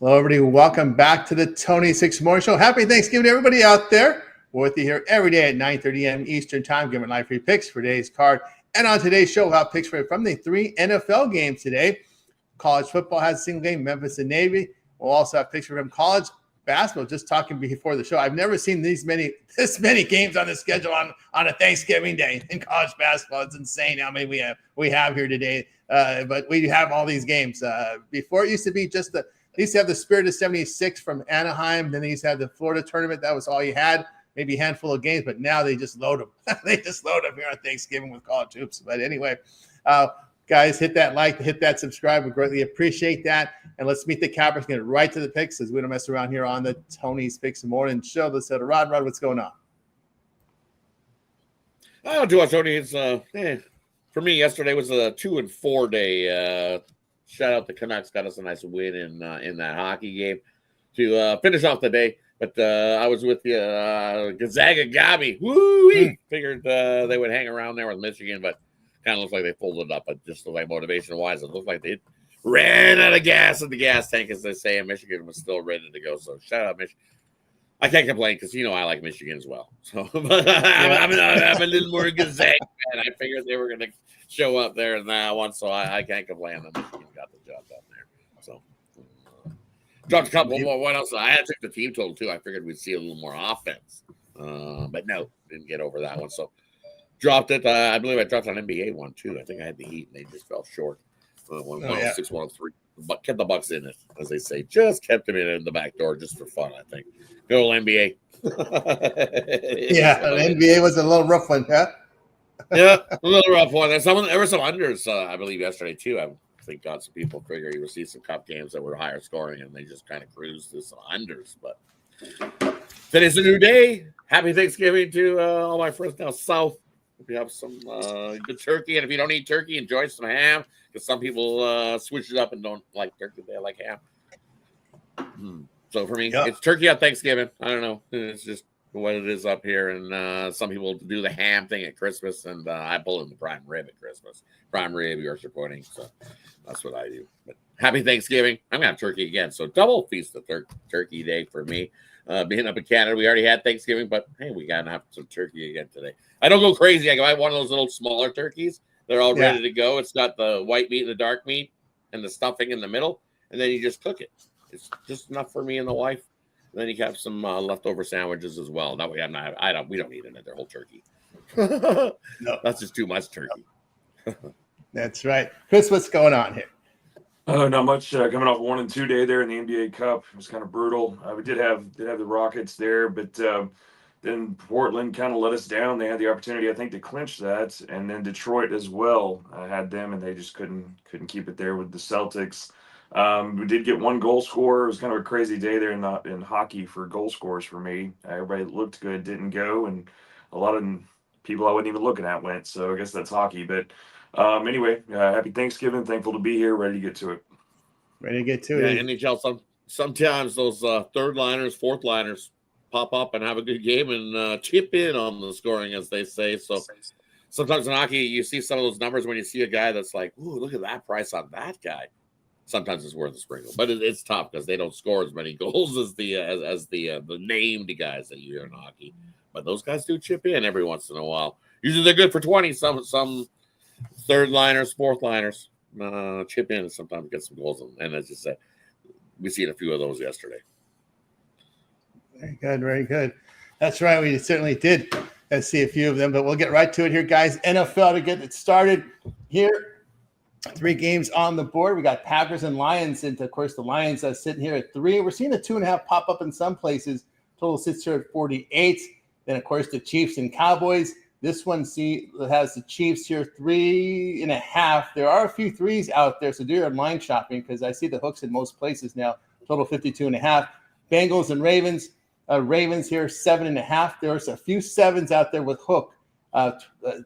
Hello, everybody. Welcome back to the Tony Six Morning Show. Happy Thanksgiving to everybody out there. We're with you here every day at 9:30 a.m. Eastern Time, giving live free picks for today's card. And on today's show, we'll have picks from the 3 NFL games today. College football has a single game, Memphis and Navy. We'll also have picks from college basketball. Just talking before the show, I've never seen this many games on the schedule on a Thanksgiving day in college basketball. It's insane how many we have here today. But we have all these games. Before it used to be just they used to have the Spirit of 76 from Anaheim. Then they used to have the Florida tournament. That was all you had, maybe a handful of games. But now they just load them. They just load them here on Thanksgiving with college hoops. But anyway, guys, hit that like, hit that subscribe. We greatly appreciate that. And let's meet the Cappers. Get right to the picks as we don't mess around here on the Tony's Picks Morning Show. Let's go to Rod. Rod, what's going on? Oh, do Tony. It's for me, yesterday was a 2-4 day. Shout out the Canucks, got us a nice win in that hockey game to finish off the day. But I was with the Gonzaga Gabi. Woo! Figured they would hang around there with Michigan, but kind of looks like they folded up. But just like motivation-wise, it looked like they ran out of gas in the gas tank, as they say, and Michigan was still ready to go. So shout out Michigan. I can't complain because I like Michigan as well. So, but I'm a little more Gonzaga fan. I figured they were going to show up there in that one, so I can't complain that Michigan got the job done there. So, dropped a couple more. What else? I had to take the team total too. I figured we'd see a little more offense, but no, didn't get over that one. So, dropped it. I believe I dropped on NBA one too. I think I had the Heat, and they just fell short. 106, 103. But kept the Bucks in it, as they say. Just kept them in the back door just for fun, I think. Good old NBA. Yeah, the NBA was a little rough one, huh? Yeah, a little rough one. There were some unders, I believe, yesterday, too. I think got some people figure you would see some cup games that were higher scoring, and they just kind of cruised to some unders. But today's a new day. Happy Thanksgiving to all my friends down south. Hope you have some good turkey. And if you don't eat turkey, enjoy some ham. Because some people switch it up and don't like turkey. They like ham. So for me, It's turkey on Thanksgiving. I don't know. It's just what it is up here. And some people do the ham thing at Christmas. And I pull in the prime rib at Christmas. Prime rib, Yorkshire pudding. So that's what I do. But happy Thanksgiving. I'm going to have turkey again. So double feast of turkey day for me. Being up in Canada, we already had Thanksgiving. But, hey, we got to have some turkey again today. I don't go crazy. I buy one of those little smaller turkeys. They're all ready to go. It's got the white meat and the dark meat and the stuffing in the middle. And then you just cook it. It's just enough for me and the wife. And then you have some leftover sandwiches as well. That way we don't need another whole turkey. No. That's just too much turkey. That's right. Chris, what's going on here? Not much. Coming off 1-2 day there in the NBA Cup. It was kind of brutal. We did have the Rockets there, but then Portland kind of let us down. They had the opportunity, I think, to clinch that, and then Detroit as well had them, and they just couldn't keep it there with the Celtics. We did get one goal scorer. It was kind of a crazy day there in hockey for goal scorers for me. Everybody that looked good didn't go, and a lot of people I wasn't even looking at went. So I guess that's hockey. But anyway, happy Thanksgiving. Thankful to be here. Ready to get to it. Ready to get to it. NHL. Sometimes those third liners, fourth liners pop up and have a good game and chip in on the scoring, as they say. So sometimes in hockey, you see some of those numbers when you see a guy that's like, ooh, look at that price on that guy. Sometimes it's worth a sprinkle, but it's tough because they don't score as many goals as the named guys that you hear in hockey. But those guys do chip in every once in a while. Usually they're good for 20. Some third liners, fourth liners chip in and sometimes get some goals. And as you said, we seen a few of those yesterday. Very good, very good. That's right. We certainly did see a few of them, but we'll get right to it here, guys. NFL to get it started here. 3 games on the board. We got Packers and Lions, and of course the Lions are sitting here at 3. We're seeing a 2.5 pop up in some places. Total sits here at 48. Then of course the Chiefs and Cowboys. This one has the Chiefs here 3.5. There are a few 3s out there, so do your line shopping because I see the hooks in most places now. Total 52.5. Bengals and Ravens. Ravens here 7.5. There's a few 7s out there with hook.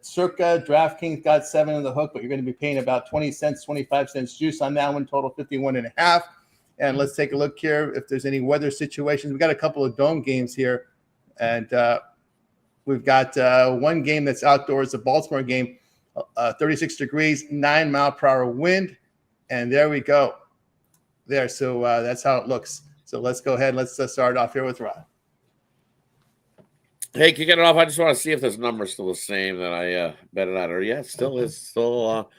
Circa DraftKings got 7 in the hook, but you're going to be paying about 20 cents, 25 cents juice on that one. Total 51.5. And let's take a look here if there's any weather situations. We got a couple of dome games here, and we've got one game that's outdoors, the Baltimore game, 36 degrees, 9 mile per hour wind, and there we go. there. So that's how it looks. So let's go ahead. Let's start off here with Rod. Hey, kicking it off, I just want to see if this number's still the same that I betted on. Or yeah, it still is. Still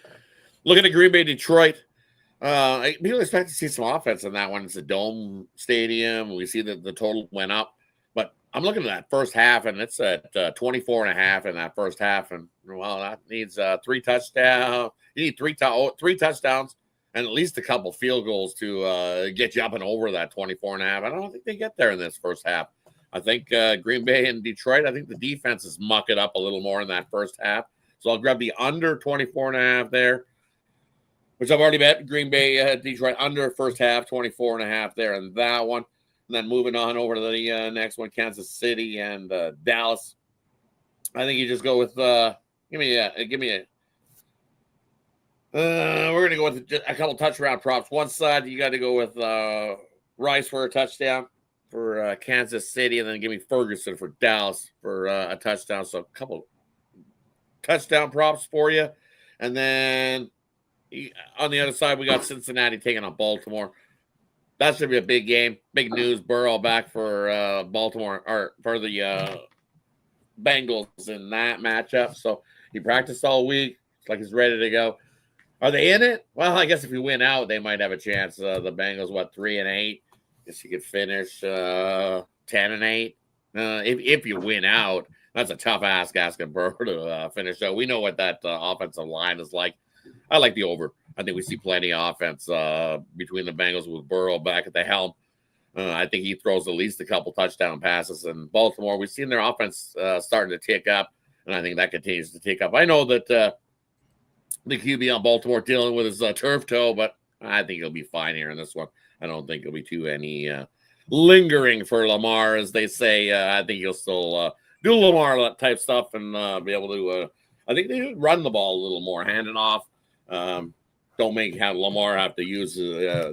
looking at Green Bay, Detroit. People expect to see some offense in that one. It's a dome stadium. We see that the total went up. But I'm looking at that first half, and it's at 24.5 in that first half. And, well, that needs 3 touchdowns. You need three touchdowns and at least a couple field goals to get you up and over that 24.5. I don't think they get there in this first half. I think Green Bay and Detroit, I think the defenses muck it up a little more in that first half. So I'll grab the under 24.5 there, which I've already bet. Green Bay, Detroit under first half, 24.5 there in that one. And then moving on over to the next one, Kansas City and Dallas. I think you just go with we're going to go with a couple touchdown props. One side, you got to go with Rice for a touchdown for Kansas City, and then give me Ferguson for Dallas for a touchdown. So a couple touchdown props for you. And then on the other side, we got Cincinnati taking on Baltimore. That should be a big game. Big news. Burrow back for Baltimore, or for the Bengals in that matchup. So he practiced all week. It's like he's ready to go. Are they in it? Well, I guess if you win out, they might have a chance. The Bengals, 3-8? Guess you could finish 10-8. If you win out, that's a tough ask asking Burrow to finish. So we know what that offensive line is like. I like the over. I think we see plenty of offense between the Bengals with Burrow back at the helm. I think he throws at least a couple touchdown passes. In Baltimore, we've seen their offense starting to tick up, and I think that continues to tick up. I know that the QB on Baltimore dealing with his turf toe, but I think he'll be fine here in this one. I don't think it'll be too any lingering for Lamar, as they say. I think he'll still do Lamar type stuff and be able to. I think they should run the ball a little more, hand it off. Don't have Lamar have to use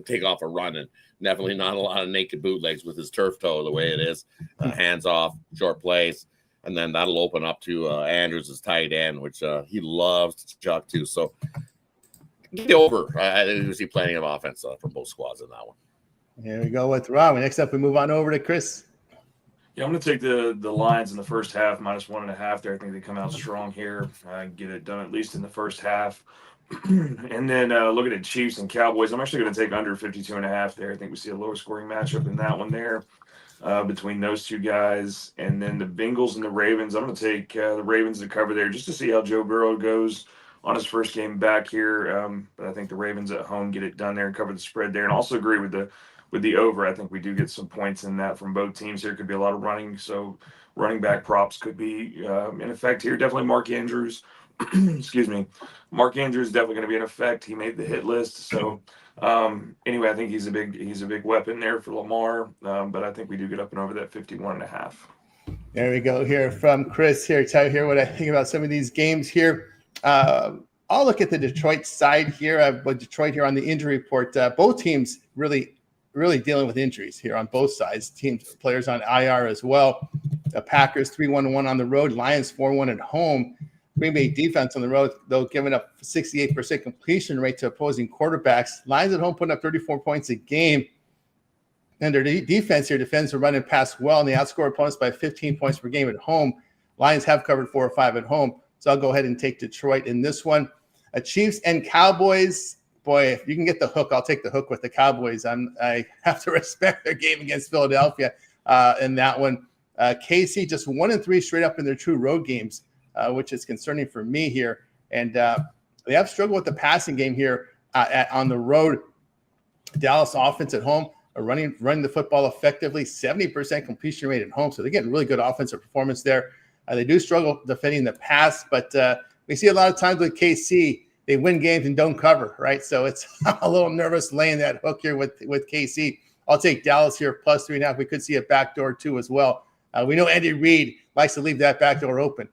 take off a run, and definitely not a lot of naked bootlegs with his turf toe the way it is. Hands off, short plays, and then that'll open up to Andrews as tight end, which he loves to chuck to. So get the over. I do see plenty of offense from both squads in that one. Here we go with Rob. Next up, we move on over to Chris. Yeah, I'm going to take the Lions in the first half, -1.5 there. I think they come out strong here, get it done at least in the first half. And then looking at Chiefs and Cowboys, I'm actually going to take under 52.5 there. I think we see a lower scoring matchup in that one there between those two guys. And then the Bengals and the Ravens, I'm going to take the Ravens to cover there just to see how Joe Burrow goes on his first game back here. But I think the Ravens at home get it done there and cover the spread there. And also agree with the over. I think we do get some points in that from both teams here. Could be a lot of running, so running back props could be in effect here. Definitely Mark Andrews. Excuse me. Mark Andrews is definitely going to be in effect. He made the hit list. So anyway, I think he's a big weapon there for Lamar. But I think we do get up and over that 51.5. There we go here from Chris here. Tell you here what I think about some of these games here. I'll look at the Detroit side here. With Detroit here on the injury report, both teams really dealing with injuries here on both sides. Players on IR as well. The Packers 3-1-1 on the road. Lions 4-1 at home. Green Bay defense on the road, though, giving up 68% completion rate to opposing quarterbacks. Lions at home putting up 34 points a game. And their defense here defends the run and pass well, and they outscore opponents by 15 points per game at home. Lions have covered 4 or 5 at home. So I'll go ahead and take Detroit in this one. Chiefs and Cowboys. Boy, if you can get the hook, I'll take the hook with the Cowboys. I have to respect their game against Philadelphia in that one. KC just 1-3 straight up in their 2 road games, which is concerning for me here. And they have struggled with the passing game here on the road. Dallas offense at home, running the football effectively, 70% completion rate at home. So they're getting really good offensive performance there. They do struggle defending the pass, but we see a lot of times with KC, they win games and don't cover, right? So it's a little nervous laying that hook here with KC. I'll take Dallas here +3.5. We could see a backdoor too as well. We know Andy Reid likes to leave that backdoor open.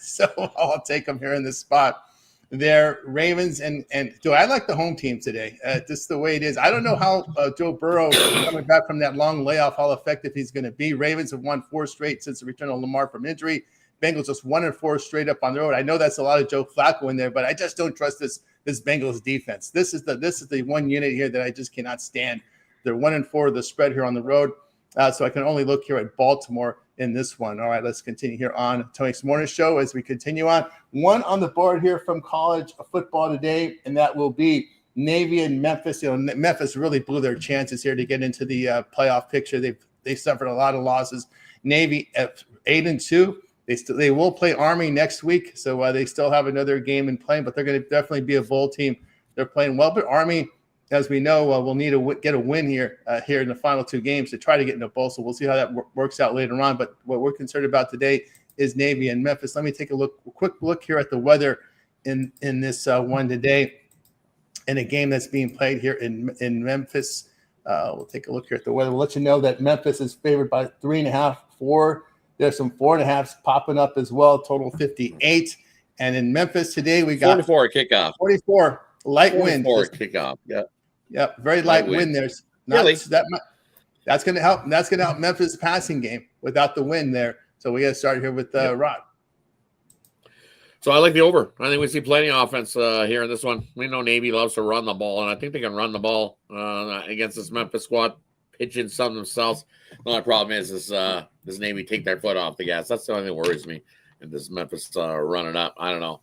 So I'll take them here in this spot. They're Ravens and Joe, I like the home team today. Just the way it is. I don't know how Joe Burrow coming back from that long layoff, how effective he's going to be. Ravens have won 4 straight since the return of Lamar from injury. Bengals just 1-4 straight up on the road. I know that's a lot of Joe Flacco in there, but I just don't trust this Bengals defense. This is the one unit here that I just cannot stand. They're 1-4 the spread here on the road. So I can only look here at Baltimore in this one. All right, let's continue here on Tony's Morning Show as we continue on. One on the board here from college football today, and that will be Navy and Memphis. Memphis really blew their chances here to get into the playoff picture. They suffered a lot of losses. Navy at 8-2. They will play Army next week, so they still have another game in play, but they're going to definitely be a bowl team. They're playing well, but Army, as we know, will need to get a win here in the final 2 games to try to get in a bowl. So we'll see how that works out later on. But what we're concerned about today is Navy and Memphis. Let me take a quick look here at the weather in this one today in a game that's being played here in Memphis. We'll take a look here at the weather. We'll let you know that Memphis is favored by 3.5, 4. There's some 4.5s popping up as well. Total 58. And in Memphis today, we got 44 kickoff. 44 light wind. 44 kickoff. Yeah. Yep, very light wind. There's really that's going to help. That's going to help Memphis passing game without the wind there. So we got to start here with Rod. So I like the over. I think we see plenty of offense here in this one. We know Navy loves to run the ball, and I think they can run the ball against this Memphis squad, pitching some themselves. The only problem is does Navy take their foot off the gas? That's the only thing that worries me. And this Memphis running up, I don't know.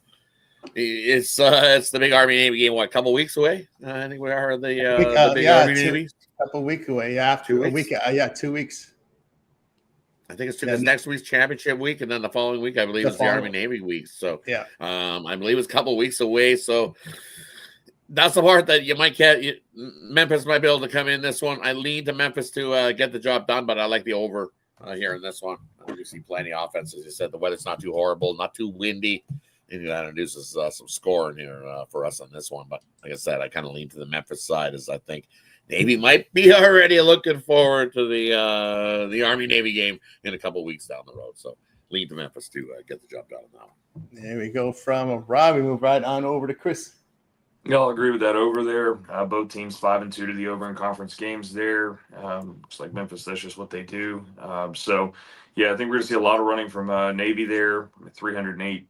It's the big Army Navy game. What, a couple weeks away? I think we are the big Army Navy. A couple weeks away. Yeah, after a week. 2 weeks. I think it's next week's championship week, and then the following week, I believe, is the Army Navy week. So yeah, I believe it's a couple weeks away. So that's the part that you might get. Memphis might be able to come in this one. I lean to Memphis to get the job done, but I like the over here in this one. You see plenty of offense, as you said. The weather's not too horrible, not too windy. And that introduces some scoring here for us on this one. But like I said, I kind of lean to the Memphis side, as I think Navy might be already looking forward to the Army Navy game in a couple weeks down the road. So lean to Memphis to get the job done on that one. There we go from Rob. We move right on over to Chris. Yeah, I'll agree with that over there. Both teams 5-2 to the over in conference games there. It's like Memphis, that's just what they do. So, yeah, I think we're going to see a lot of running from Navy there, 308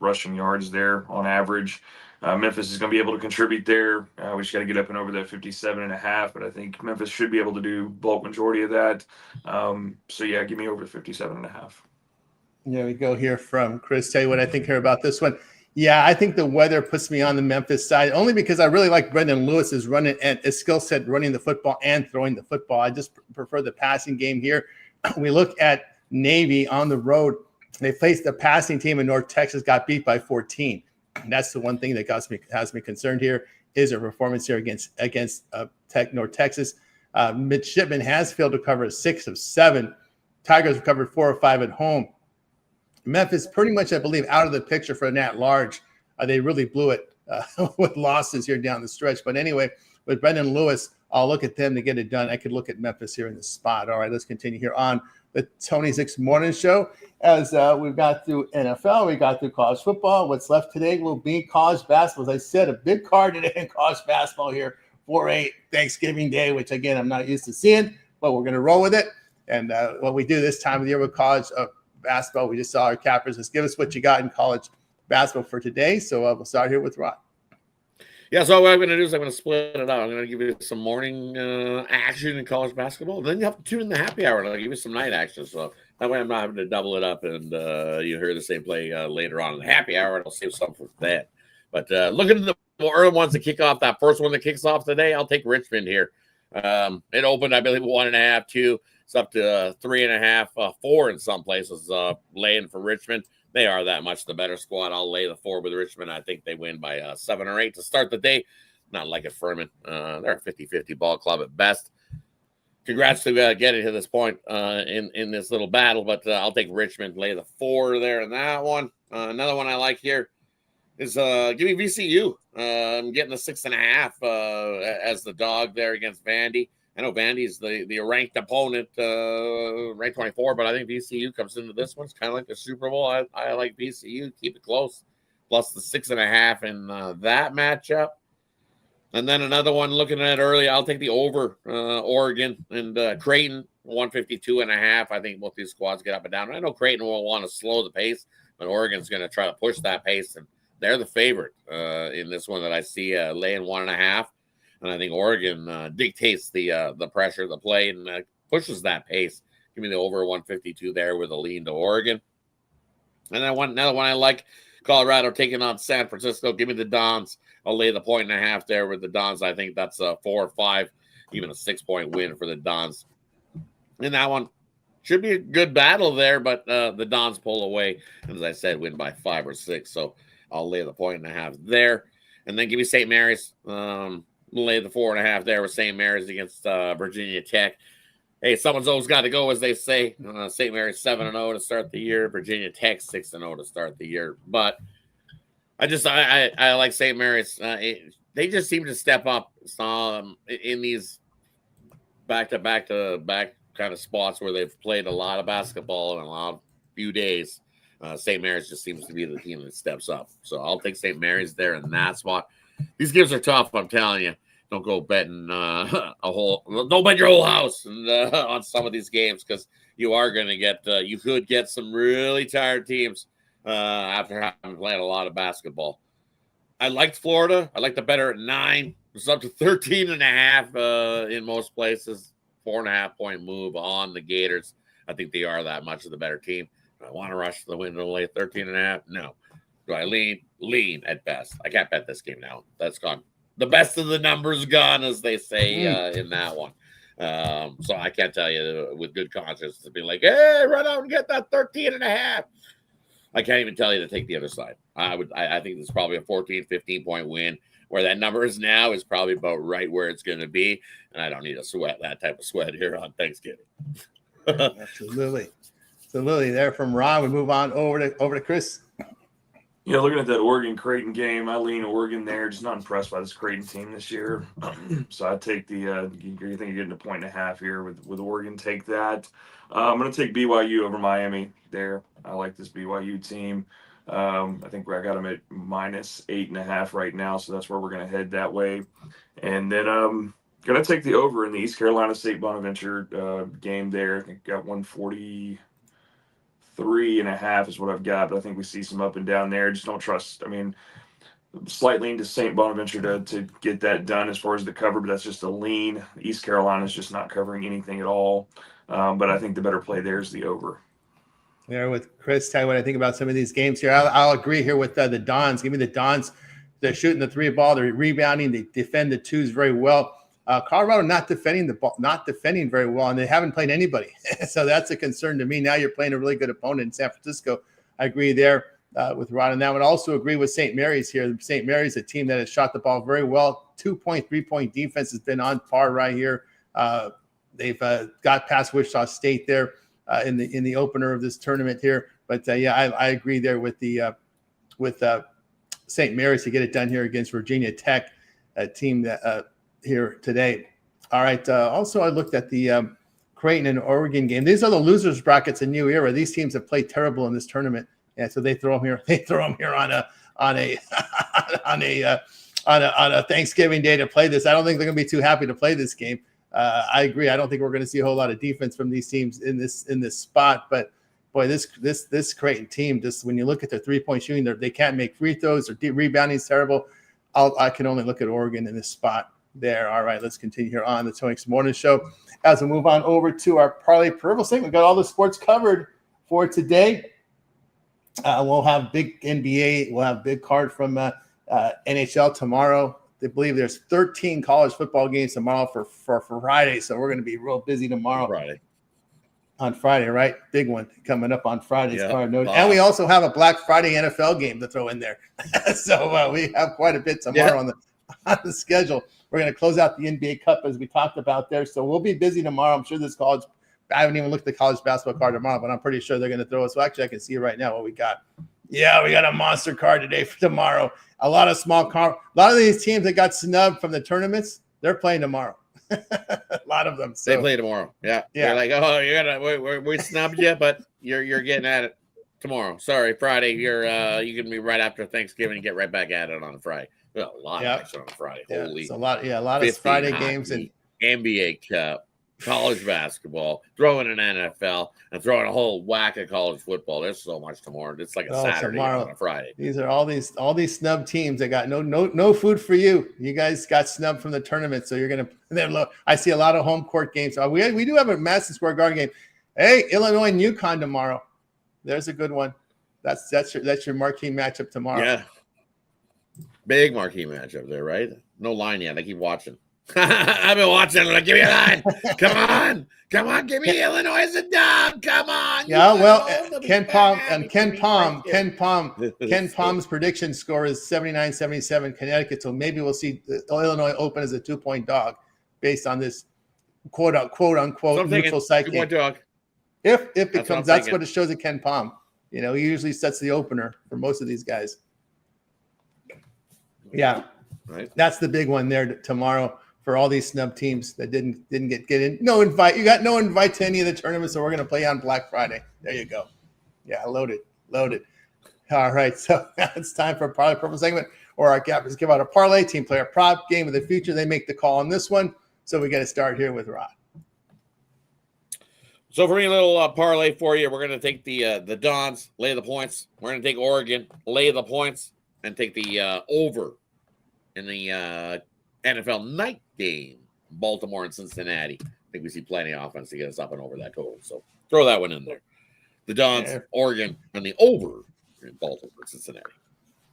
rushing yards there on average. Memphis is going to be able to contribute there. We just got to get up and over that 57.5, but I think Memphis should be able to do bulk majority of that. So, yeah, give me over 57.5. There we go here from Chris. Tell you what I think here about this one. Yeah, I think the weather puts me on the Memphis side only because I really like Brendan Lewis's running and his skill set running the football and throwing the football. I just prefer the passing game here. We look at Navy on the road. They faced the passing team in North Texas, got beat by 14. That's the one thing that has me concerned here is their performance here against North Texas. Midshipman has failed to cover 6 of 7. Tigers have covered 4 of 5 at home. Memphis pretty much, I believe, out of the picture for an at-large. They really blew it with losses here down the stretch. But anyway, with Brendan Lewis, I'll look at them to get it done. I could look at Memphis here in the spot. All right, let's continue here on the Tony Six Morning Show. As we've got through NFL, we got through college football. What's left today will be college basketball. As I said, a big card today in college basketball here for a Thanksgiving Day, which, again, I'm not used to seeing, but we're going to roll with it. And what we do this time of the year with college basketball, we just saw our cappers. Just give us what you got in college basketball for today. So we'll start here with Rod. Yeah, so what I'm going to do is I'm going to split it out. I'm going to give you some morning action in college basketball. Then you have to tune in the happy hour, and I'll give you some night action. So that way I'm not having to double it up, and you hear the same play later on in the happy hour, and I'll save something for that. But looking at the more early ones that kick off, that first one that kicks off today, I'll take Richmond here. It opened, I believe, 1.5, 2. It's up to 3.5, 4 in some places, laying for Richmond. They are that much the better squad. I'll lay the 4 with Richmond. I think they win by 7 or 8 to start the day. Not like it, Furman. They're a 50-50 ball club at best. Congrats to getting to this point in this little battle, but I'll take Richmond, lay the 4 there in that one. Another one I like here is give me VCU. I'm getting the 6.5 as the dog there against Vandy. I know Vandy's the ranked opponent, ranked 24, but I think VCU comes into this one. It's kind of like the Super Bowl. I like VCU. Keep it close. Plus the 6.5 in that matchup. And then another one looking at early, I'll take the over Oregon and Creighton, 152.5. I think both these squads get up and down. I know Creighton will want to slow the pace, but Oregon's going to try to push that pace and they're the favorite in this one that I see laying 1.5. And I think Oregon dictates the pressure, the play, and pushes that pace. Give me the over 152 there with a lean to Oregon. And then another one I like, Colorado taking on San Francisco. Give me the Dons. I'll lay the 1.5 there with the Dons. I think that's a 4 or 5, even a 6-point win for the Dons. And that one should be a good battle there, but the Dons pull away. And as I said, win by 5 or 6. So I'll lay the 1.5 there. And then give me St. Mary's. Lay the 4.5 there with St. Mary's against Virginia Tech. Hey, someone's always got to go, as they say. St. Mary's 7-0 to start the year. Virginia Tech 6-0 to start the year. But I like St. Mary's. They just seem to step up in these back-to-back kind of spots where they've played a lot of basketball in a lot of few days. St. Mary's just seems to be the team that steps up. So I'll take St. Mary's there in that spot. These games are tough, I'm telling you. Don't go betting don't bet your whole house on some of these games, because you are going to get you could get some really tired teams after having played a lot of basketball. I liked Florida. I like the better at 9. It's up to 13.5 in most places. 4.5-point move on the Gators. I think they are that much of the better team. Do I want to rush to the window lay 13.5? No. Do I lean? Lean at best. I can't bet this game now. That's gone. The best of the numbers gone, as they say in that one. So I can't tell you with good conscience to be like, hey, run out and get that 13.5. I can't even tell you to take the other side. I think it's probably a 14, 15-point win. Where that number is now is probably about right where it's going to be. And I don't need to sweat that type of sweat here on Thanksgiving. Absolutely. There from Ron, we move on over to Chris. Yeah, looking at that Oregon-Creighton game, I lean Oregon there. Just not impressed by this Creighton team this year. So I take the you think you're getting a 1.5 here with Oregon. Take that. I'm going to take BYU over Miami there. I like this BYU team. I think I got them at -8.5 right now, so that's where we're going to head that way. And then going to take the over in the East Carolina State Bonaventure game there. I think got 143.5 is what I've got, but I think we see some up and down there. Just don't trust. I mean, slight lean to St. Bonaventure to get that done as far as the cover, but that's just a lean. East Carolina is just not covering anything at all. But I think the better play there is the over. There with Chris, tell you what I think about some of these games here. I'll agree here with the Dons. Give me the Dons. They're shooting the 3 ball. They're rebounding. They defend the 2s very well. Colorado not defending the ball, not defending very well, and they haven't played anybody. So that's a concern to me. Now you're playing a really good opponent in San Francisco. I agree there with Rod on that one. Also agree with St. Mary's here. St. Mary's, a team that has shot the ball very well. 2-point, 3-point defense has been on par right here. They've got past Wichita State there in the opener of this tournament here. But I agree there with St. Mary's to get it done here against Virginia Tech, a team that here today. All right. Also, I looked at the Creighton and Oregon game. These are the losers brackets in New Era. These teams have played terrible in this tournament, and so they throw them here. They throw them here on a Thanksgiving day to play this. I don't think they're going to be too happy to play this game. I agree. I don't think we're going to see a whole lot of defense from these teams in this spot. But boy, this Creighton team, just when you look at their 3-point shooting, they can't make free throws. Their rebounding is terrible. I can only look at Oregon in this spot there. All right, let's continue here on the Tony Morning Show as we move on over to our Parlay Purple segment. We've got all the sports covered for today. We'll have big NBA. We'll have big card from NHL tomorrow. They believe there's 13 college football games tomorrow for Friday, so we're going to be real busy tomorrow. On Friday, right? Big one coming up on Friday's card. And we also have a Black Friday NFL game to throw in there. So we have quite a bit tomorrow on the schedule. We're going to close out the NBA Cup as we talked about there. So we'll be busy tomorrow. I'm sure this college – I haven't even looked at the college basketball card tomorrow, but I'm pretty sure they're going to throw us. So actually, I can see right now what we got. Yeah, we got a monster card today for tomorrow. A lot of a lot of these teams that got snubbed from the tournaments, they're playing tomorrow. A lot of them. So. They play tomorrow. Yeah. They're like, oh, you're gonna we snubbed you, but you're getting at it tomorrow. Sorry, Friday. You're gonna be right after Thanksgiving and get right back at it on Friday. Well, a lot of action on Friday. Yeah, Holy, a lot of Friday games and NBA Cup. college basketball, throw in an NFL, and throw in a whole whack of college football. There's so much tomorrow. It's like a Saturday tomorrow. on a Friday. These are all these snub teams that got no food for you. You guys got snubbed from the tournament, so you're gonna. Then look, I see a lot of home court games. We do have a Madison Square Garden game. Hey, Illinois and UConn tomorrow. There's a good one. That's your marquee matchup tomorrow. Yeah, big marquee matchup there, right? No line yet. I keep watching. I've been watching. Like, give me a line. Come on, give me Illinois as a dub. Come on. Yeah, well, Ken Palm's prediction score is 79-77 Connecticut. So maybe we'll see Illinois open as a 2-point dog based on this quote unquote neutral site game. 2-point dog. If it becomes, that's what it shows at Ken Palm. You know, he usually sets the opener for most of these guys. Yeah, right. That's the big one there tomorrow for all these snub teams that didn't get in. No invite. You got no invite to any of the tournaments, so we're going to play on Black Friday. There you go. Yeah, loaded. All right, so it's time for a parlay purple segment, or our gappers give out a parlay team player prop game of the future. They make the call on this one, so we got to start here with Rod. So for a little parlay for you, we're going to take the Dons, lay the points. We're going to take Oregon, lay the points, and take the over in the NFL night game, Baltimore and Cincinnati. I think we see plenty of offense to get us up and over that total. So throw that one in there. The Dons, Oregon, and the over in Baltimore and Cincinnati.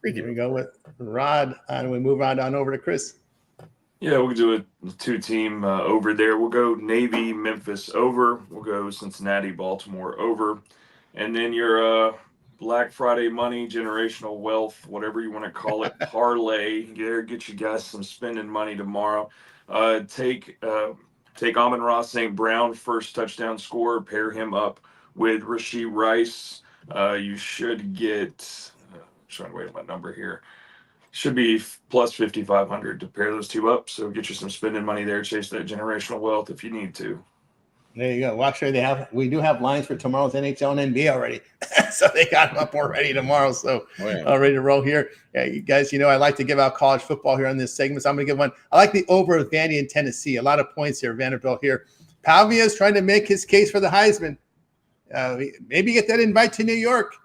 Here we go with Rod, and we move on over to Chris. Yeah, we'll do a 2-team over there. We'll go Navy, Memphis over. We'll go Cincinnati, Baltimore over. And then your Black Friday money, generational wealth, whatever you want to call it, parlay. Get you guys some spending money tomorrow. Take Amon-Ra St. Brown, first touchdown scorer, pair him up with Rashee Rice. You should get, I'm trying to wait my number here. Should be plus 5,500 to pair those two up. So get you some spending money there. Chase that generational wealth if you need to. There you go. Well, actually, we do have lines for tomorrow's NHL and NBA already, so they got them up already tomorrow. So ready to roll here. Yeah, you guys, I like to give out college football here on this segment. So I'm going to give one. I like the over with Vandy in Tennessee. A lot of points here. Vanderbilt here. Pavia is trying to make his case for the Heisman. Maybe get that invite to New York.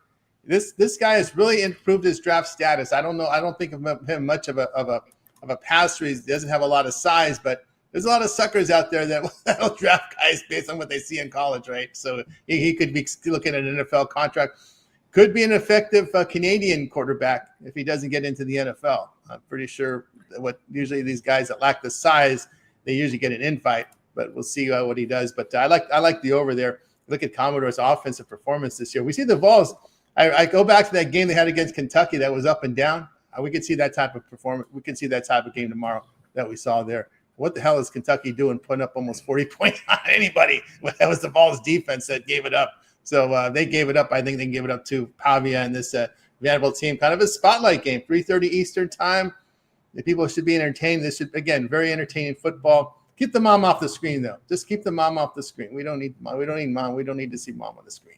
This guy has really improved his draft status. I don't know. I don't think of him much of a passer. He doesn't have a lot of size, but there's a lot of suckers out there that'll draft guys based on what they see in college, right? So he could be looking at an NFL contract. Could be an effective Canadian quarterback if he doesn't get into the NFL. I'm pretty sure what usually these guys that lack the size, they usually get an invite, but we'll see what he does. But I like the over there. Look at Commodore's offensive performance this year. We see the Vols. I go back to that game they had against Kentucky that was up and down. We could see that type of performance. We can see that type of game tomorrow that we saw there. What the hell is Kentucky doing putting up almost 40 points on anybody? That was the Vols defense that gave it up. So they gave it up. I think they gave it up to Pavia and this Vanderbilt team. Kind of a spotlight game, 3:30 Eastern time. The people should be entertained. This should, again, very entertaining football. Keep the mom off the screen, though. Just keep the mom off the screen. We don't need mom. We don't need to see mom on the screen.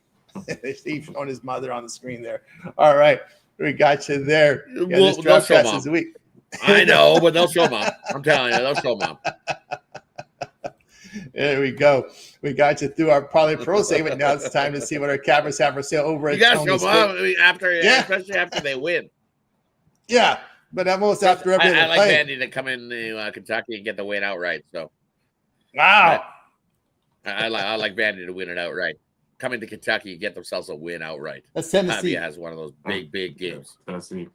Steve showing his mother on the screen there. All right. We got you there. Yeah, this draft class is weak. I know, but they'll show mom. I'm telling you, they'll show mom. There we go. We got you through our Parlay Pro segment. Now it's time to see what our cappers have for sale over at Tony. You got to show mom especially after they win. Yeah, but almost after every I like Vandy to come into Kentucky and get the win outright. So, wow. I like Vandy to win it outright. Come into Kentucky and get themselves a win outright. That's Tennessee. Pavia has one of those big games. Tennessee.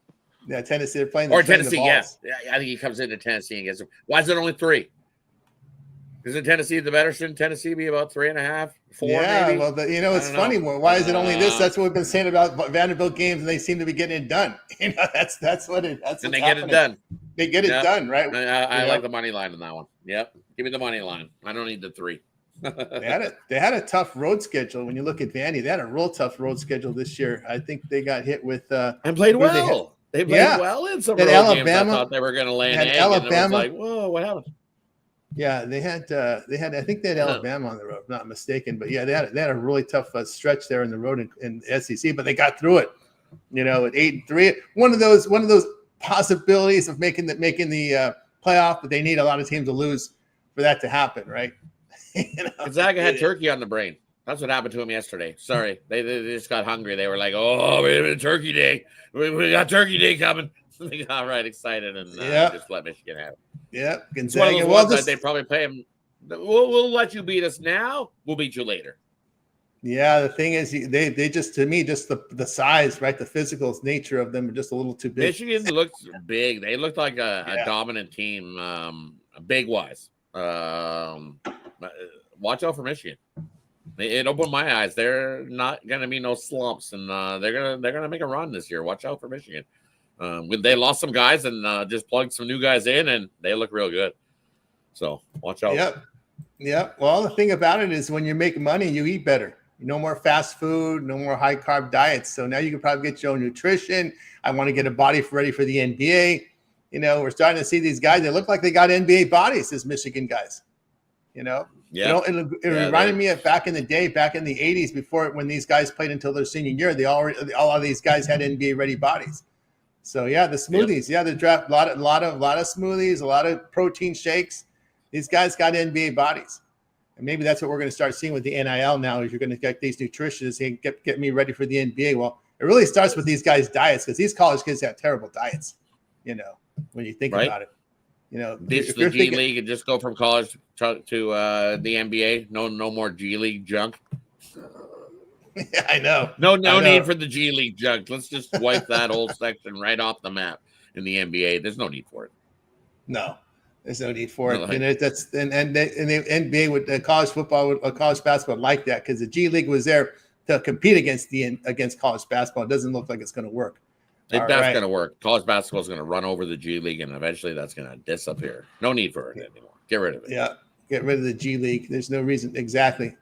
Yeah, Tennessee. They're playing. Or Tennessee, yeah. I think he comes into Tennessee and gets them. Why is it only 3? Isn't Tennessee the better? Shouldn't Tennessee be about 3.5, 4? Yeah, maybe? well, it's funny. Why is it only this? That's what we've been saying about Vanderbilt games, and they seem to be getting it done. That's what it. That's and they get it done. They get it done, right? I like the money line on that one. Yep, give me the money line. I don't need the 3. They had a tough road schedule. When you look at Vandy, they had a real tough road schedule this year. I think they got hit with and played well. They played well in some road Alabama, games. I thought they were going to lay an egg. Alabama, and it was like, whoa, what happened? Yeah, they had. I think they had Alabama on the road, if not mistaken. But yeah, they had a really tough stretch there in the road in SEC. But they got through it. At 8-3, one of those possibilities of making the playoff. But they need a lot of teams to lose for that to happen, right? Gonzaga had turkey on the brain. That's what happened to him yesterday. Sorry, they just got hungry. They were like, "Oh, wait a minute, Turkey Day! We got Turkey Day coming." They got right excited and just let Michigan have it. Yeah, it's one of those ones that they probably pay him. We'll let you beat us now. We'll beat you later. Yeah, the thing is, they just, to me, just the size, right? The physical nature of them are just a little too big. Michigan looks big. They look like a dominant team, big wise. Watch out for Michigan. It opened my eyes. They're not going to be no slumps, and they're gonna make a run this year. Watch out for Michigan. They lost some guys and just plugged some new guys in, and they look real good. So watch out. Yep. Well, the thing about it is when you make money, you eat better. No more fast food, no more high carb diets. So now you can probably get your own nutrition. I want to get a body ready for the NBA. We're starting to see these guys. They look like they got NBA bodies, these Michigan guys. It reminded me of back in the day, back in the 80s, before when these guys played until their senior year. All of these guys had NBA ready bodies. So the smoothies, they draft a lot of smoothies, a lot of protein shakes. These guys got NBA bodies. And maybe that's what we're going to start seeing with the NIL now, is you're going to get these nutritionists and get me ready for the NBA. Well, it really starts with these guys' diets, because these college kids have terrible diets, when you think about it. Ditch the G League and just go from college to the NBA. No more G League junk. Yeah, I know. No need for the G League junk. Let's just wipe that whole section right off the map in the NBA. There's no need for it. No. There's no need for it. And the NBA with college football, college basketball like that, because the G League was there to compete against college basketball. It doesn't look like it's going to work. That's going to work. College basketball is going to run over the G League, and eventually that's going to disappear. No need for it anymore. Get rid of it. Yeah, get rid of the G League. There's no reason. Exactly.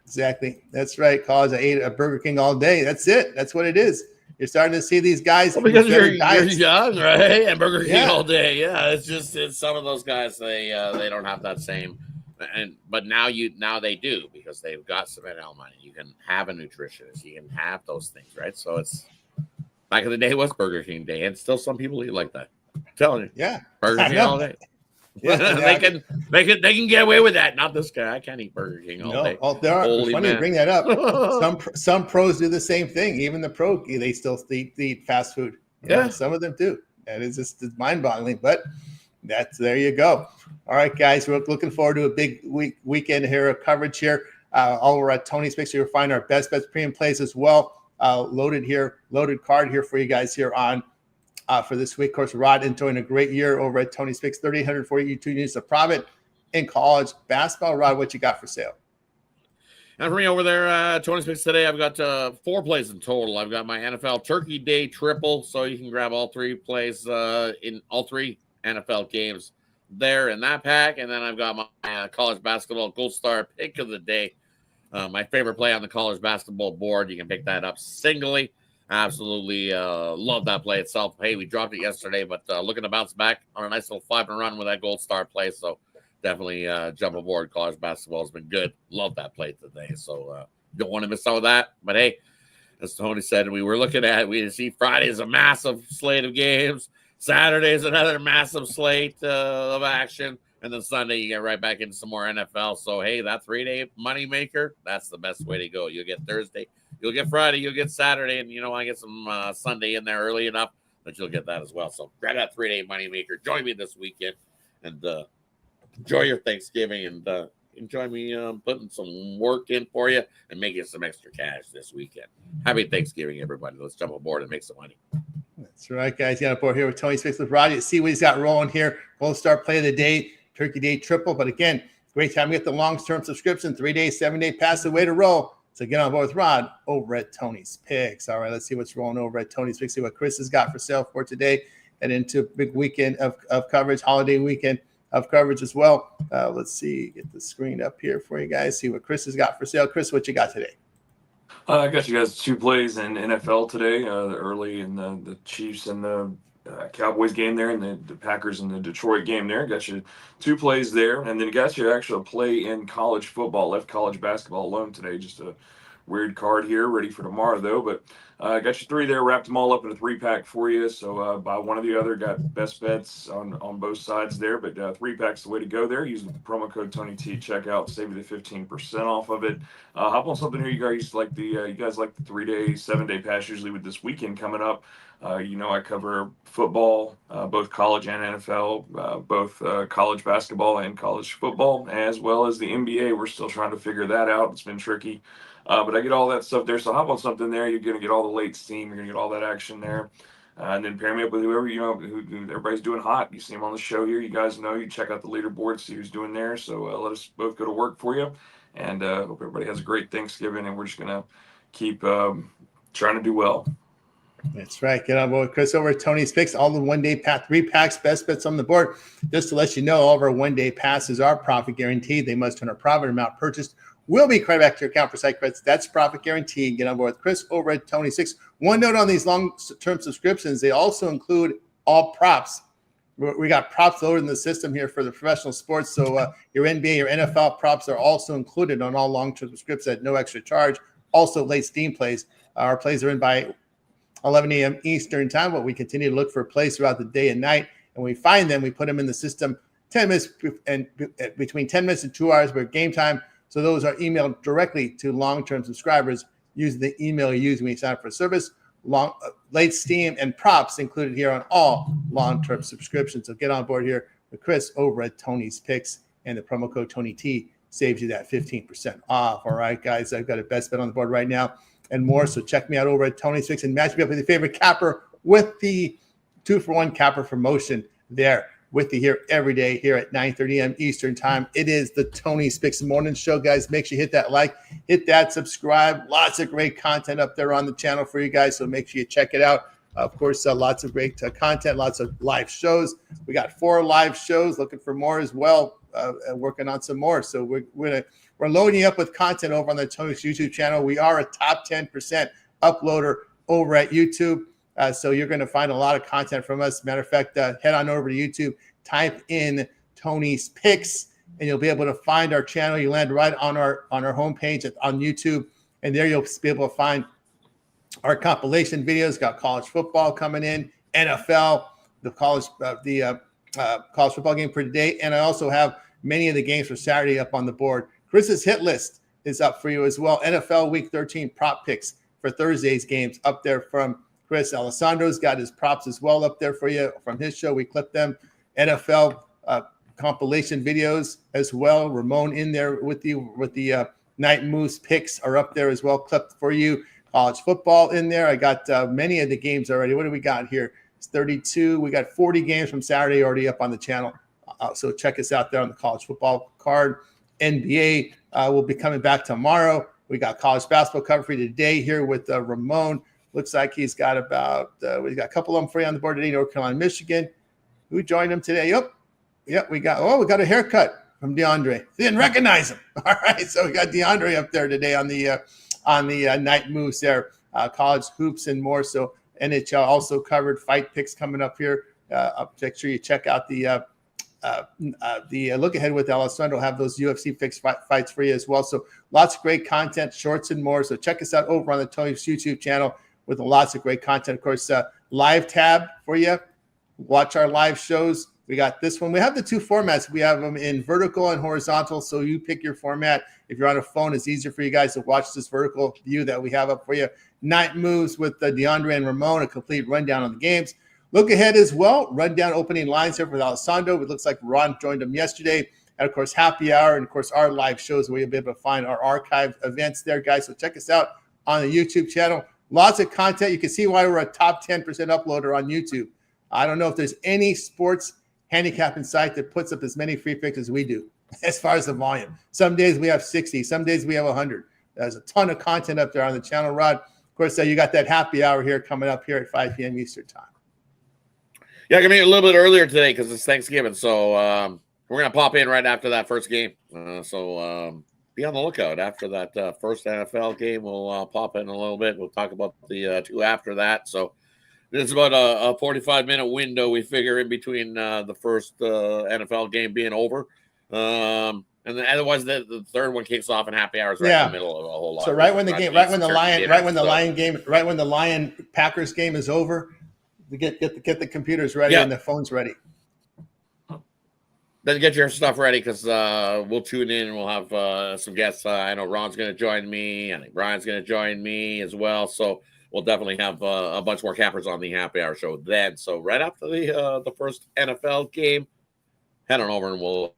That's right. College, I ate a Burger King all day. That's it. That's what it is. You're starting to see these guys. Well, because you're young, right? And Burger King all day. Yeah, it's some of those guys. They don't have that same. But now they do, because they've got some NL money. You can have a nutritionist. You can have those things, right? So it's back in the day was Burger King day, and still some people eat like that. I'm telling you, Burger King all day. Yeah, they can get away with that. Not this guy. I can't eat Burger King all day. Oh, there are. Funny to bring that up. Some pros do the same thing. Even the pro, they still eat fast food. Some of them do. That is just mind-boggling. But there you go. All right, guys, we're looking forward to a big weekend here of coverage here. All over at Tony's Picks, you'll find our best premium plays as well. Loaded card here for you guys here on. For this week. Of course, Rod enjoying a great year over at Tony's Picks, 3,842 units of profit in college basketball. Rod, what you got for sale? And for me over there, Tony's Picks today, I've got 4 plays in total. I've got my NFL Turkey Day triple, so you can grab all 3 plays in all 3 NFL games there in that pack. And then I've got my college basketball Gold Star pick of the day. My favorite play on the college basketball board. You can pick that up singly. Absolutely love that play itself. Hey, we dropped it yesterday, but looking to bounce back on a nice little 5-and run with that Gold Star play. So definitely jump aboard. College basketball has been good. Love that play today. So don't want to miss out on that. But hey, as Tony said, we see Friday is a massive slate of games. Saturday is another massive slate of action. And then Sunday, you get right back into some more NFL. So, hey, that 3-day moneymaker, that's the best way to go. You'll get Thursday, you'll get Friday, you'll get Saturday, and I get some Sunday in there early enough that you'll get that as well. So, grab that 3-day moneymaker. Join me this weekend and enjoy your Thanksgiving and enjoy me putting some work in for you and making some extra cash this weekend. Happy Thanksgiving, everybody. Let's jump aboard and make some money. That's right, guys. Got aboard here with Tony's Picks with Roddy. See what he's got rolling here. Gold Star play of the day. Turkey Day triple, but again, great time to get the long-term subscription, 3-day, 7-day pass, the way to roll. So get on board with Rod over at Tony's Picks. All right, let's see what's rolling over at Tony's Picks. See what Chris has got for sale for today, and into a big weekend of coverage, holiday weekend of coverage as well. Let's see, get the screen up here for you guys. See what Chris has got for sale. Chris, what you got today? I got you guys 2 plays in NFL today, the early in the Chiefs and the Cowboys game there, and the Packers and the Detroit game there. Got you 2 plays there, and then got you actually a play in college football. Left college basketball alone today. Just a weird card here, ready for tomorrow though. But Got your 3 there, wrapped them all up in a 3-pack for you. So buy one or the other. Got best bets on both sides there, but 3-pack's the way to go there. Use the promo code Tony T at checkout, save you the 15% off of it. Hop on something here. You guys like the 3-day, 7-day pass usually with this weekend coming up. I cover football, both college and NFL, both college basketball and college football, as well as the NBA. We're still trying to figure that out. It's been tricky. But I get all that stuff there. So hop on something there. You're going to get all the late steam. You're going to get all that action there. And then pair me up with whoever, who everybody's doing hot. You see them on the show here. You guys know. You check out the leaderboard, see who's doing there. So let us both go to work for you. And hope everybody has a great Thanksgiving. And we're just going to keep trying to do well. That's right. Get on board with Chris over at Tony's Picks. All the 1-day pass, 3-packs, best bets on the board. Just to let you know, all of our 1-day passes are profit guaranteed. They must turn a profit amount purchased will be credited back to your account for site credits. That's profit guaranteed. Get on board with Chris over at Tony's Picks. One note on these long-term subscriptions, they also include all props. We got props loaded in the system here for the professional sports. So your NBA, your NFL props are also included on all long-term subscriptions at no extra charge. Also, late steam plays. Our plays are in by 11 a.m. Eastern time, but we continue to look for plays throughout the day and night. And when we find them, we put them in the system 10 minutes and between 10 minutes and 2 hours for game time. So those are emailed directly to long-term subscribers using the email you use when you sign up for service. Late steam and props included here on all long-term subscriptions. So get on board here with Chris over at Tony's Picks, and the promo code Tony T saves you that 15% off. All right, guys, I've got a best bet on the board right now and more. So check me out over at Tony's Picks and match me up with your favorite capper with the 2-for-1 capper promotion there with you here every day here at 9:30 a.m. Eastern time. It is the Tony's Picks morning show, guys. Make sure you hit that like, hit that subscribe. Lots of great content up there on the channel for you guys, so make sure you check it out. Of course, lots of great content, lots of live shows. We got 4 live shows, looking for more as well, working on some more. So we're loading you up with content over on the Tony's YouTube channel. We are a top 10% uploader over at YouTube. So you're going to find a lot of content from us. Matter of fact, head on over to YouTube, type in Tony's Picks, and you'll be able to find our channel. You land right on our homepage on YouTube, and there you'll be able to find our compilation videos. Got college football coming in, NFL, the college football game for today, and I also have many of the games for Saturday up on the board. Chris's hit list is up for you as well. NFL Week 13 prop picks for Thursday's games up there from Chris. Alessandro's got his props as well up there for you from his show. We clipped them. NFL compilation videos as well. Ramon in there with the Night Moose picks are up there as well, clipped for you. College football in there. I got many of the games already. What do we got here? It's 32. We got 40 games from Saturday already up on the channel. So check us out there on the college football card. NBA will be coming back tomorrow. We got college basketball cover for you today here with Ramon. Looks like he's got we got a couple of them for you on the board today. North Carolina, Michigan. Who joined him today? Yep. We got a haircut from DeAndre. Didn't recognize him. All right. So we got DeAndre up there today on the Night Moose there, college hoops and more. So NHL also covered fight picks coming up here. Make sure you check out the look ahead with Alessandro. Have those UFC fixed fights for you as well. So lots of great content, shorts and more. So check us out over on the Tony's YouTube channel with lots of great content. Of course, live tab for you. Watch our live shows. We got this one. We have the 2 formats. We have them in vertical and horizontal. So you pick your format. If you're on a phone, it's easier for you guys to watch this vertical view that we have up for you. Night Moves with DeAndre and Ramon, a complete rundown on the games. Look ahead as well. Rundown opening lines here with Alessandro. It looks like Ron joined him yesterday. And, of course, happy hour. And, of course, our live shows where you'll be able to find our archived events there, guys. So check us out on the YouTube channel. Lots of content. You can see why we're a top 10% uploader on YouTube. I don't know if there's any sports handicapping site that puts up as many free picks as we do as far as the volume. Some days we have 60. Some days we have 100. There's a ton of content up there on the channel, Rod. Of course, you got that happy hour here coming up here at 5 p.m. Eastern time. Yeah, gonna be a little bit earlier today because it's Thanksgiving. So we're going to pop in right after that first game. So be on the lookout. After that first NFL game, we'll pop in a little bit. We'll talk about the 2 after that. So it's about a 45-minute window, we figure, in between the first NFL game being over. And And then otherwise, the third one kicks off in happy hours in the middle of a whole lot. So right when the Lion Packers game is over, we get the computers ready and the phones ready. Then get your stuff ready because we'll tune in and we'll have some guests. I know Ron's going to join me. I think Brian's going to join me as well. So we'll definitely have a bunch more campers on the happy hour show then. So right after the first NFL game, head on over and we'll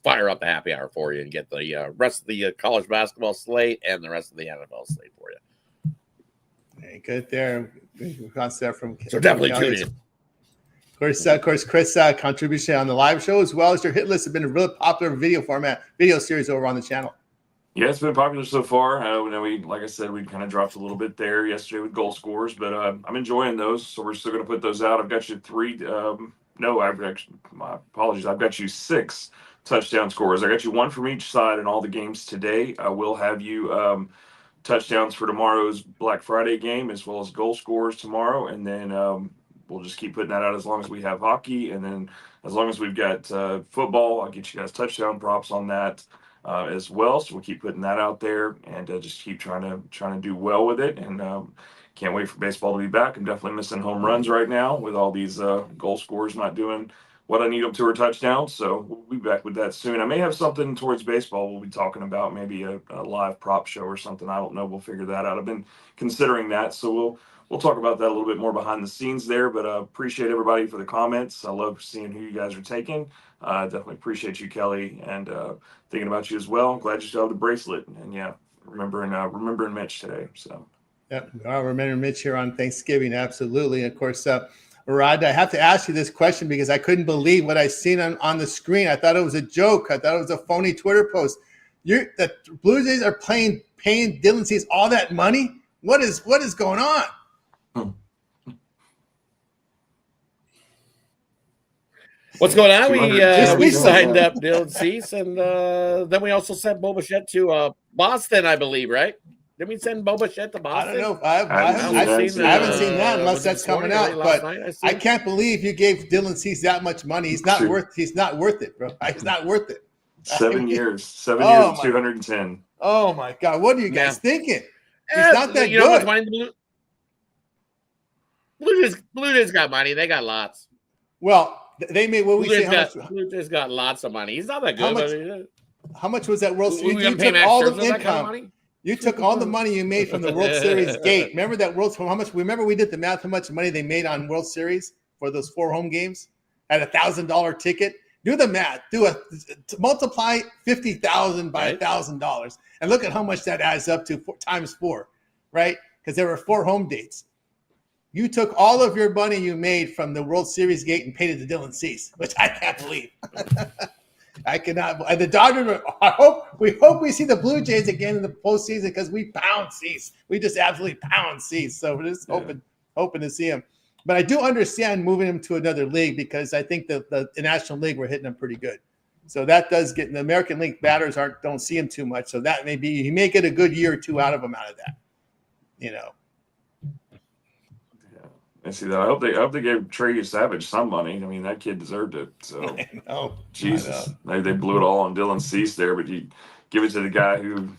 fire up the happy hour for you and get the rest of the college basketball slate and the rest of the NFL slate for you. Very good there. So definitely tune in. Of course, Chris' contribution on the live show as well as your hit list have been a really popular video series over on the channel. Yeah, it's been popular so far. Like I said, we kind of dropped a little bit there yesterday with goal scores, but I'm enjoying those. So we're still going to put those out. I've got you my apologies. I've got you 6 touchdown scores. I got you 1 from each side in all the games today. I will have you touchdowns for tomorrow's Black Friday game as well as goal scores tomorrow, and then we'll just keep putting that out as long as we have hockey, and then as long as we've got football, I'll get you guys touchdown props on that as well. So we'll keep putting that out there and just keep trying to do well with it. And can't wait for baseball to be back. I'm definitely missing home runs right now with all these goal scorers not doing what I need them to or touchdowns. So we'll be back with that soon. I may have something towards baseball we'll be talking about, maybe a live prop show or something. I don't know. We'll figure that out. I've been considering that. So we'll talk about that a little bit more behind the scenes there, but appreciate everybody for the comments. I love seeing who you guys are taking. Definitely appreciate you, Kelly, and thinking about you as well. Glad you still have the bracelet. And yeah, remembering Mitch today. So. Yep, I'll remember Mitch here on Thanksgiving. Absolutely. And of course, Rod, I have to ask you this question because I couldn't believe what I seen on the screen. I thought it was a joke. I thought it was a phony Twitter post. The Blue Jays are paying Dylan Cease all that money. What is going on? What's going on? We signed up Dylan Cease, and then we also sent Bo Bichette to Boston, I believe, right? Did we send Bo Bichette to Boston? I don't know. I haven't seen that unless that's coming out. But I can't believe you gave Dylan Cease that much money. He's not worth it, bro. He's not worth it. 7 years. 7 years, 210. Oh my God! What are you guys thinking? He's not that good. Know what's money? Blue Jays got money. They got lots. Well, they made what we say. Blue Jays got lots of money. He's not that good. How much was that World Series? You took all the income. You took all the money you made from the World Series gate. Remember that how much? Remember we did the math. How much money they made on World Series for those 4 home games at $1,000 ticket? Do the math. Multiply 50,000 by $1,000, and look at how much that adds up to times 4, right? Because there were 4 home dates. You took all of your money you made from the World Series gate and paid it to Dylan Cease, which I can't believe. I cannot. The Dodgers. We hope we see the Blue Jays again in the postseason because we pound Cease. We just absolutely pound Cease. So we're just hoping to see him. But I do understand moving him to another league because I think the National League we're hitting him pretty good. So that does get the American League batters don't see him too much. So that he may get a good year or 2 out of that. I see that. I hope they gave Trey Savage some money. I mean, that kid deserved it. So, Jesus, they blew it all on Dylan Cease there, but you give it to the guy who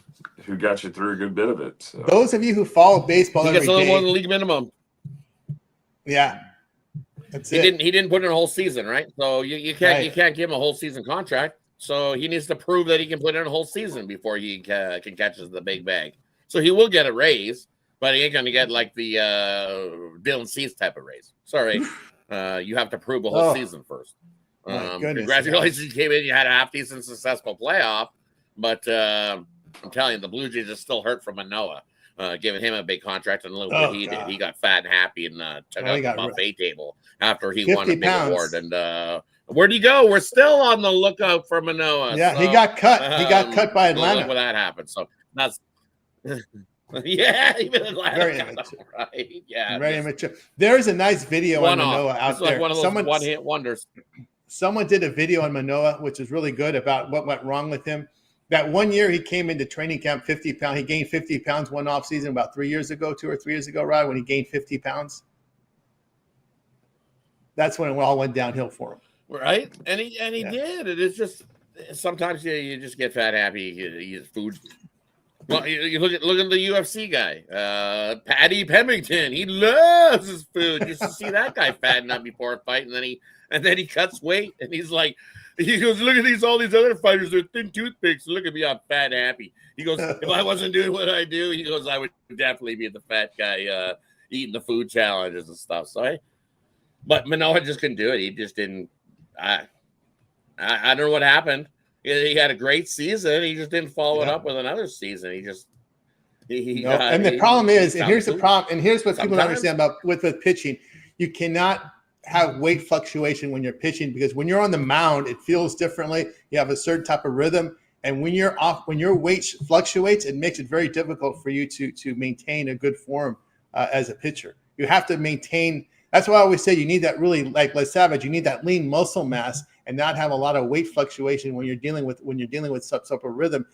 got you through a good bit of it. So. Those of you who follow baseball, he gets a little more than the league minimum. Yeah, he didn't put in a whole season, right? So you can't give him a whole season contract. So he needs to prove that he can put in a whole season before he can catch the big bag. So he will get a raise. But he ain't going to get like the Dylan Cease type of raise. Sorry. You have to prove a whole season first. Congratulations. You came in. You had a half-decent, successful playoff. But I'm telling you, the Blue Jays are still hurt from Manoah, giving him a big contract. And look what he did. He got fat and happy and took out the buffet table after he won a big award. And where'd he go? We're still on the lookout for Manoah. Yeah, so, he got cut. He got cut by Atlanta. Look when that happened. So that's... Yeah, even Atlanta. Very immature. Right. Yeah. Very immature. There's a nice video on Manoah out there. Like one of those one-hit wonders. Someone did a video on Manoah, which is really good about what went wrong with him. That one year he came into training camp 50 pounds. He gained 50 pounds one off season about 2 or 3 years ago, Rod, when he gained 50 pounds. That's when it all went downhill for him. Right. And he did. It is just sometimes you just get fat happy. You eat food. Well, you look at the UFC guy, Paddy Pemberton. He loves his food. You used to see that guy fatten up before a fight, and then he cuts weight, and he goes, look at all these other fighters. They're thin toothpicks. Look at me, I'm fat happy. He goes, if I wasn't doing what I do, he goes, I would definitely be the fat guy eating the food challenges and stuff. So, but Manoa just couldn't do it. He just didn't. I don't know what happened. He had a great season. He just didn't follow it up with another season. He just and the problem is, and here's the problem, and here's what people don't understand about with pitching. You cannot have weight fluctuation when you're pitching, because when you're on the mound, it feels differently. You have a certain type of rhythm, and when you're off, when your weight fluctuates, it makes it very difficult for you to maintain a good form as a pitcher. You have to maintain. That's why I always say you need that really, like Les Savage, you need that lean muscle mass and not have a lot of weight fluctuation when you're dealing with some sort of rhythm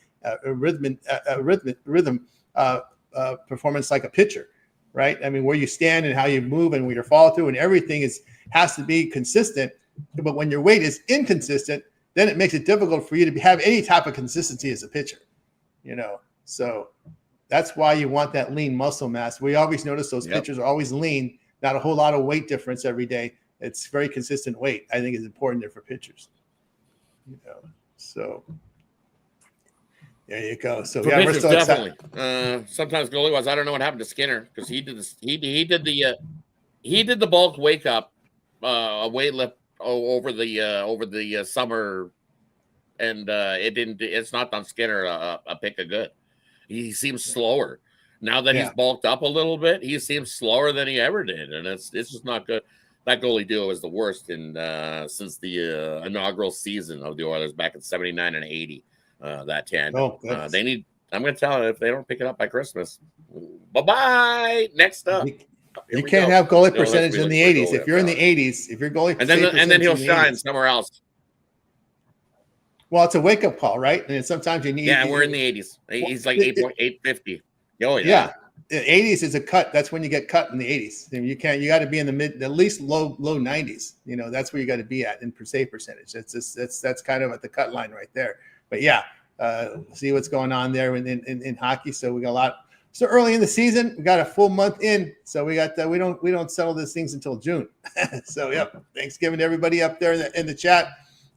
performance like a pitcher, right? I mean, where you stand and how you move and where you follow through and everything has to be consistent. But when your weight is inconsistent, then it makes it difficult for you to have any type of consistency as a pitcher, So that's why you want that lean muscle mass. We always notice those pitchers are always lean, not a whole lot of weight difference every day. It's very consistent weight. I think is important there for pitchers. So there you go. So yeah, we're still definitely. Sometimes goalie was. I don't know what happened to Skinner, because he did this. He did the bulk wake up weight lift over the summer, and it didn't. It's not done Skinner a pick of good. He seems slower now that he's bulked up a little bit. He seems slower than he ever did, and it's just not good. That goalie duo is the worst since the inaugural season of the Oilers back in '79 and '80. That tandem. They need. I'm going to tell them, if they don't pick it up by Christmas, bye. Next up, you can't have goalie percentage in the 80s. If you're in the 80s, if you're goalie, and then he'll shine somewhere else. Well, it's a wake up call, right? And sometimes you need. Yeah, we're in the 80s. He's like 8.850. Oh yeah. The 80s is a cut. That's when you get cut in the 80s. You got to be in the at least low 90s. That's where you got to be at in save percentage. That's kind of at the cut line right there. But yeah, see what's going on there in hockey. So we got a lot. So early in the season, we got a full month in. So we got we don't settle these things until June. So Thanksgiving to everybody up there in the chat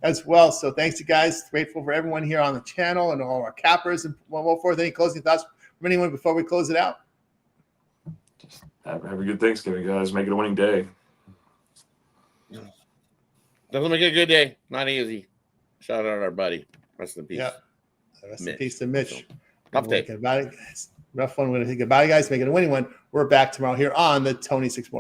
as well. So thanks you guys. Grateful for everyone here on the channel and all our cappers and so forth. Any closing thoughts from anyone before we close it out? Have a good Thanksgiving, guys. Make it a winning day. Doesn't make it a good day. Not easy. Shout out our buddy. Rest in peace. Yeah. Rest in peace to Mitch. Tough day. Rough one. We're going to say goodbye, guys. Make it a winning one. We're back tomorrow here on the Tony 6 Morning.